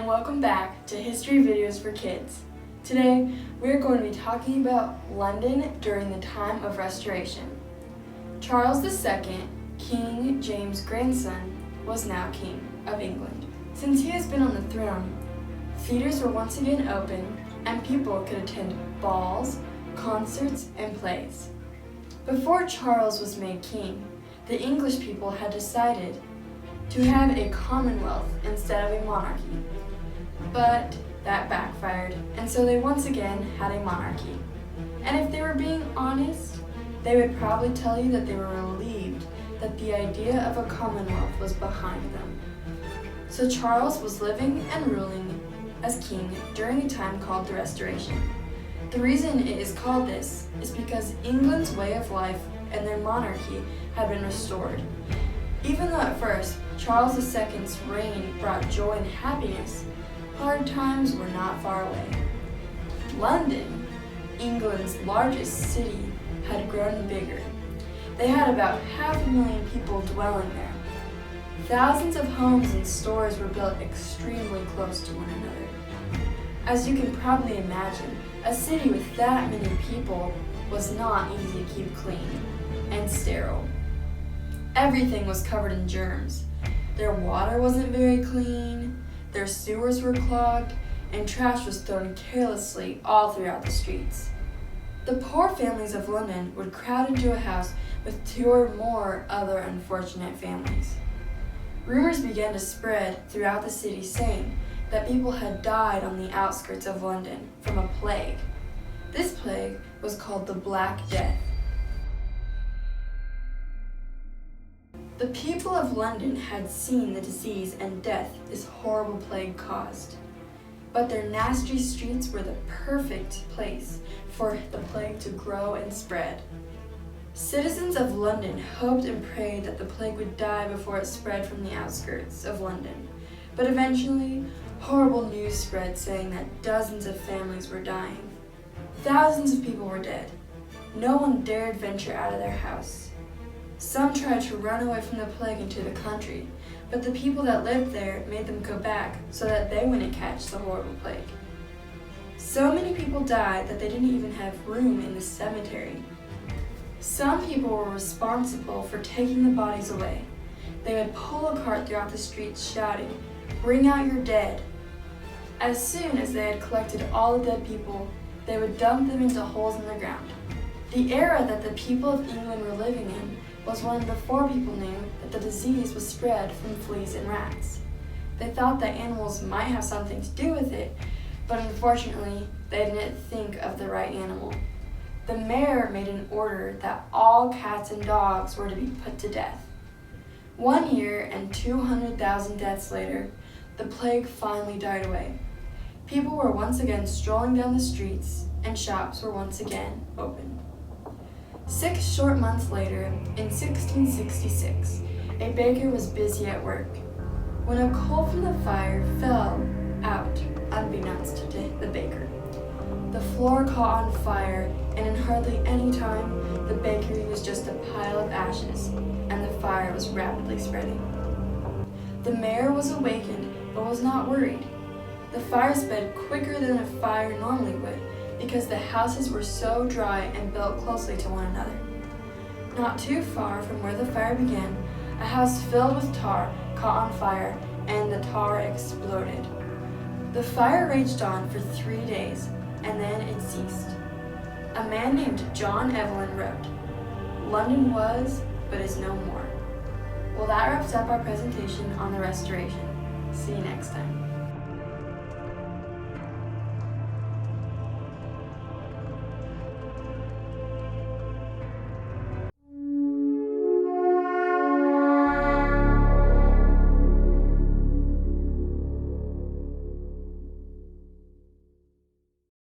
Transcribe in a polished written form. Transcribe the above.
and welcome back to History Videos for Kids. Today, we're going to be talking about London during the time of Restoration. Charles II, King James' grandson, was now King of England. Since he has been on the throne, theaters were once again open and people could attend balls, concerts, and plays. Before Charles was made king, the English people had decided to have a commonwealth instead of a monarchy. But that backfired, and so they once again had a monarchy. And if they were being honest, they would probably tell you that they were relieved that the idea of a commonwealth was behind them. So Charles was living and ruling as king during a time called the Restoration. The reason it is called this is because England's way of life and their monarchy had been restored. Even though at first Charles II's reign brought joy and happiness, hard times were not far away. London, England's largest city, had grown bigger. They had about 500,000 people dwelling there. Thousands of homes and stores were built extremely close to one another. As you can probably imagine, a city with that many people was not easy to keep clean and sterile. Everything was covered in germs. Their water wasn't very clean, their sewers were clogged, and trash was thrown carelessly all throughout the streets. The poor families of London would crowd into a house with 2 or more other unfortunate families. Rumors began to spread throughout the city saying that people had died on the outskirts of London from a plague. This plague was called the Black Death. The people of London had seen the disease and death this horrible plague caused, but their nasty streets were the perfect place for the plague to grow and spread. Citizens of London hoped and prayed that the plague would die before it spread from the outskirts of London, but eventually, horrible news spread saying that dozens of families were dying. Thousands of people were dead. No one dared venture out of their house. Some tried to run away from the plague into the country, but the people that lived there made them go back so that they wouldn't catch the horrible plague. So many people died that they didn't even have room in the cemetery. Some people were responsible for taking the bodies away. They would pull a cart throughout the streets shouting, "Bring out your dead." As soon as they had collected all the dead people, they would dump them into holes in the ground. The era that the people of England were living in was one before people knew that the disease was spread from fleas and rats. They thought that animals might have something to do with it, but unfortunately, they didn't think of the right animal. The mayor made an order that all cats and dogs were to be put to death. 1 year and 200,000 deaths later, the plague finally died away. People were once again strolling down the streets, and shops were once again open. 6 short months later, in 1666, a baker was busy at work when a coal from the fire fell out unbeknownst to the baker. The floor caught on fire, and in hardly any time, the bakery was just a pile of ashes, and the fire was rapidly spreading. The mayor was awakened, but was not worried. The fire sped quicker than a fire normally would, because the houses were so dry and built closely to one another. Not too far from where the fire began, a house filled with tar caught on fire, and the tar exploded. The fire raged on for 3 days, and then it ceased. A man named John Evelyn wrote, "London was, but is no more." Well, that wraps up our presentation on the Restoration. See you next time.